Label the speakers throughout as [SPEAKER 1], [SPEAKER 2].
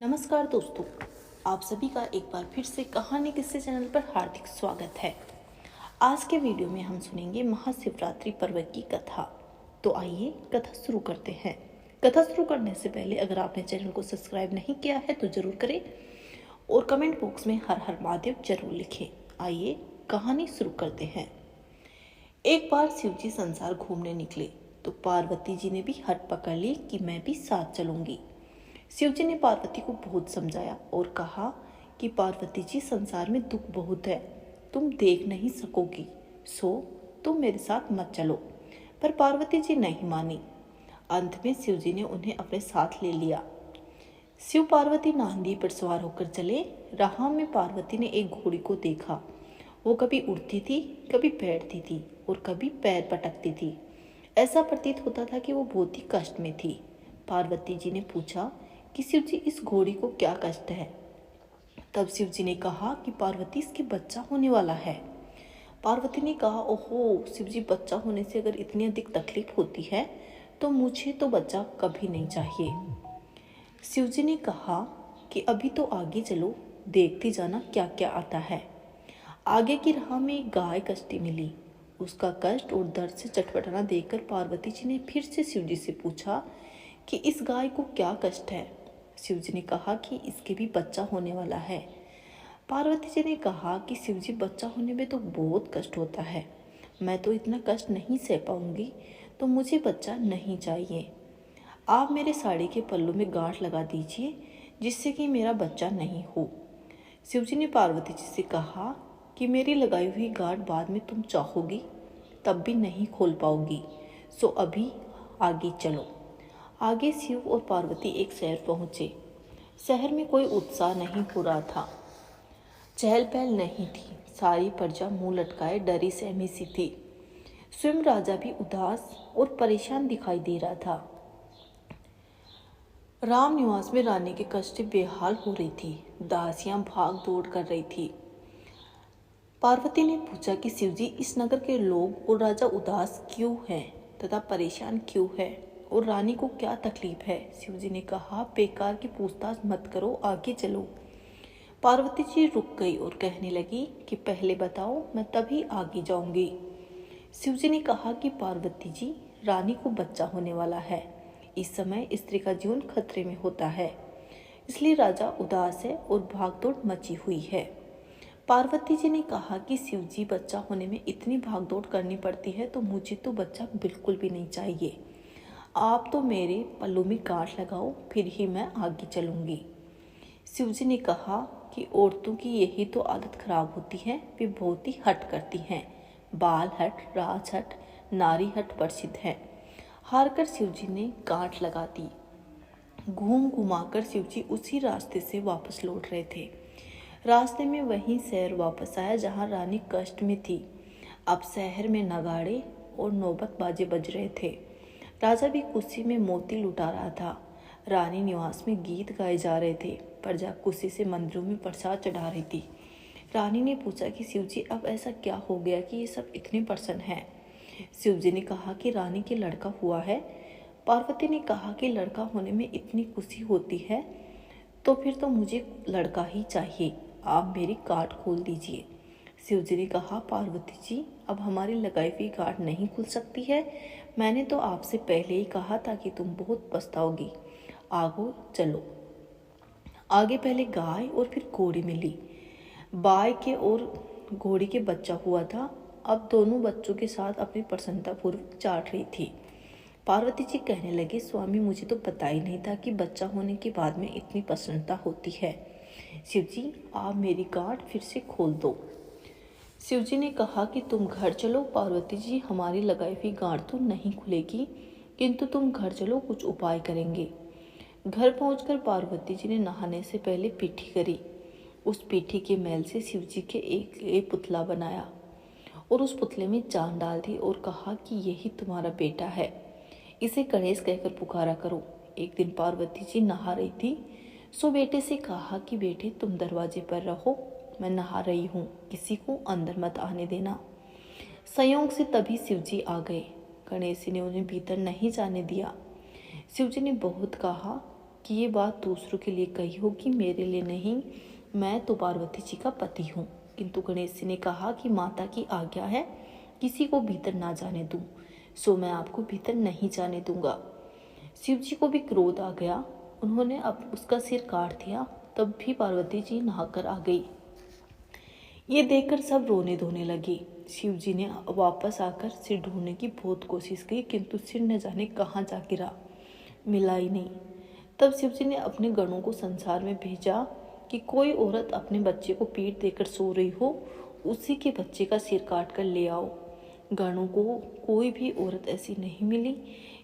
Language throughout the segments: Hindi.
[SPEAKER 1] नमस्कार दोस्तों, आप सभी का एक बार फिर से कहानी किस्से चैनल पर हार्दिक स्वागत है। आज के वीडियो में हम सुनेंगे महाशिवरात्रि पर्व की कथा। तो आइए कथा शुरू करते हैं। कथा शुरू करने से पहले अगर आपने चैनल को सब्सक्राइब नहीं किया है तो जरूर करें और कमेंट बॉक्स में हर हर महादेव जरूर लिखें। आइए कहानी शुरू करते हैं। एक बार शिवजी संसार घूमने निकले तो पार्वती जी ने भी हट पकड़ ली कि मैं भी साथ चलूंगी। शिवजी ने पार्वती को बहुत समझाया और कहा कि पार्वती जी, संसार में दुख बहुत है, तुम देख नहीं सकोगी, सो तुम मेरे साथ मत चलो। पर पार्वती जी नहीं मानी। अंत में शिवजी ने उन्हें अपने साथ ले लिया। शिव पार्वती नांदी पर सवार होकर चले। राह में पार्वती ने एक घोड़ी को देखा। वो कभी उड़ती थी, कभी बैठती थी और कभी पैर पटकती थी। ऐसा प्रतीत होता था कि वो बहुत ही कष्ट में थी। पार्वती जी ने पूछा कि शिव जी, इस घोड़ी को क्या कष्ट है? तब शिव जी ने कहा कि पार्वती, इसके बच्चा होने वाला है। पार्वती ने कहा, ओहो शिव जी, बच्चा होने से अगर इतनी अधिक तकलीफ होती है तो मुझे तो बच्चा कभी नहीं चाहिए। शिव जी ने कहा कि अभी तो आगे चलो, देखती जाना क्या क्या आता है। आगे की राह में एक गाय कष्टी मिली। उसका कष्ट और दर्द से चटपटाना देखकर पार्वती जी ने फिर से शिव जी से पूछा कि इस गाय को क्या कष्ट है। शिव जी ने कहा कि इसके भी बच्चा होने वाला है। पार्वती जी ने कहा कि शिव जी, बच्चा होने में तो बहुत कष्ट होता है, मैं तो इतना कष्ट नहीं सह पाऊंगी, तो मुझे बच्चा नहीं चाहिए। आप मेरे साड़ी के पल्लू में गांठ लगा दीजिए जिससे कि मेरा बच्चा नहीं हो। शिव जी ने पार्वती जी से कहा कि मेरी लगाई हुई गांठ बाद में तुम चाहोगी तब भी नहीं खोल पाओगी, सो अभी आगे चलो। आगे शिव और पार्वती एक शहर पहुंचे। शहर में कोई उत्साह नहीं हो रहा था, चहल पहल नहीं थी। सारी प्रजा मुंह लटकाए डरी सहमी सी थी। स्वयं राजा भी उदास और परेशान दिखाई दे रहा था। राम निवास में रानी के कष्ट बेहाल हो रही थी। दासियां भाग दौड़ कर रही थी। पार्वती ने पूछा कि शिवजी, इस नगर के लोग और राजा उदास क्यों हैं तथा परेशान क्यों है और रानी को क्या तकलीफ है? शिवजी ने कहा, बेकार की पूछताछ मत करो, आगे चलो। पार्वती जी रुक गई और कहने लगी कि पहले बताओ, मैं तभी आगे जाऊंगी। शिवजी ने कहा कि पार्वती जी, रानी को बच्चा होने वाला है। इस समय स्त्री का जीवन खतरे में होता है, इसलिए राजा उदास है और भागदौड़ मची हुई है। पार्वती जी ने कहा कि शिवजी, बच्चा होने में इतनी भागदौड़ करनी पड़ती है तो मुझे तो बच्चा बिल्कुल भी नहीं चाहिए। आप तो मेरे पल्लू में गांठ लगाओ, फिर ही मैं आगे चलूंगी। शिवजी ने कहा कि औरतों की यही तो आदत खराब होती है, वे बहुत ही हट करती हैं। बाल हट, राज हट, नारी हट प्रसिद्ध है। हारकर शिवजी ने गांठ लगा दी। घूम घुमाकर शिवजी उसी रास्ते से वापस लौट रहे थे। रास्ते में वहीं शहर वापस आया जहां रानी कष्ट में थी। अब शहर में नगाड़े और नौबत बाजे बज रहे थे। राजा भी खुशी में मोती लुटा रहा था। रानी निवास में गीत गाए जा रहे थे। प्रजा खुशी से मंदिरों में प्रसाद चढ़ा रही थी। रानी ने पूछा कि शिवजी, अब ऐसा क्या हो गया कि ये सब इतने प्रसन्न हैं? शिवजी ने कहा कि रानी के लड़का हुआ है। पार्वती ने कहा कि लड़का होने में इतनी खुशी होती है तो फिर तो मुझे लड़का ही चाहिए, आप मेरी गांठ खोल दीजिए। शिवजी ने कहा, पार्वती जी, अब हमारी लगाई हुई गांठ नहीं खुल सकती है। मैंने तो आपसे पहले ही कहा था कि तुम बहुत पछताओगी। आगो चलो। आगे पहले गाय और फिर घोड़ी मिली। बाय के और घोड़ी के बच्चा हुआ था। अब दोनों बच्चों के साथ अपनी प्रसन्नता पूर्वक चाट रही थी। पार्वती जी कहने लगे, स्वामी, मुझे तो पता ही नहीं था कि बच्चा होने के बाद में इतनी प्रसन्नता होती है। शिवजी, आप मेरी गांठ फिर से खोल दो। शिवजी ने कहा कि तुम घर चलो। पार्वती जी, हमारी लगाई हुई गांठ तो नहीं खुलेगी, किंतु तुम घर चलो, कुछ उपाय करेंगे। घर पहुंचकर पार्वती जी ने नहाने से पहले पीठी करी। उस पीठी के मैल से शिवजी के एक पुतला बनाया और उस पुतले में जान डाल दी और कहा कि यही तुम्हारा बेटा है, इसे गणेश कहकर पुकारा करो। एक दिन पार्वती जी नहा रही थी, सो बेटे से कहा कि बेटे, तुम दरवाजे पर रहो, मैं नहा रही हूँ, किसी को अंदर मत आने देना। संयोग से तभी शिवजी आ गए। गणेश जी ने उन्हें भीतर नहीं जाने दिया। शिवजी ने बहुत कहा कि ये बात दूसरों के लिए कही हो कि मेरे लिए नहीं, मैं तो पार्वती जी का पति हूँ। किंतु गणेश जी ने कहा कि माता की आज्ञा है, किसी को भीतर ना जाने दूँ, सो मैं आपको भीतर नहीं जाने दूंगा। शिव जी को भी क्रोध आ गया, उन्होंने अब उसका सिर काट दिया। तब भी पार्वती जी नहाकर आ गई। ये देखकर सब रोने धोने लगे। शिव जी ने वापस आकर सिर ढूंढने की बहुत कोशिश की, किंतु सिर न जाने कहाँ जा गिरा, मिला ही नहीं। तब शिव जी ने अपने गणों को संसार में भेजा कि कोई औरत अपने बच्चे को पीठ देकर सो रही हो, उसी के बच्चे का सिर काट कर ले आओ। गणों को कोई भी औरत ऐसी नहीं मिली।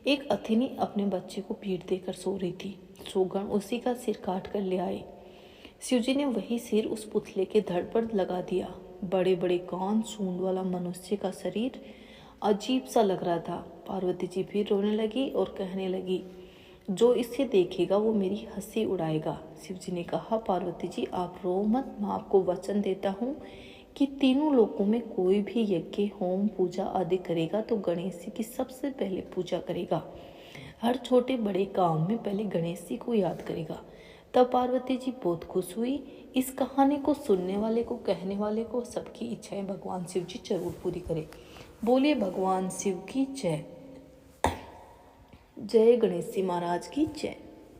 [SPEAKER 1] एक अथिनी अपने बच्चे को पीठ देकर सो रही थी, सो गण उसी का सिर काट कर ले आए। शिवजी ने वही सिर उस पुतले के धड़ पर लगा दिया। बड़े बड़े कान, सूंड वाला मनुष्य का शरीर अजीब सा लग रहा था। पार्वती जी फिर रोने लगी और कहने लगी, जो इसे देखेगा वो मेरी हंसी उड़ाएगा। शिवजी ने कहा, पार्वती जी आप रो मत, मैं आपको वचन देता हूँ कि तीनों लोकों में कोई भी यज्ञ, होम, पूजा आदि करेगा तो गणेश जी की सबसे पहले पूजा करेगा। हर छोटे बड़े काम में पहले गणेश जी को याद करेगा। तब पार्वती जी बहुत खुश हुई। इस कहानी को सुनने वाले को, कहने वाले को सबकी इच्छाएं भगवान शिव जी जरूर पूरी करें। बोलिए भगवान शिव की जय। जय गणेश जी महाराज की जय।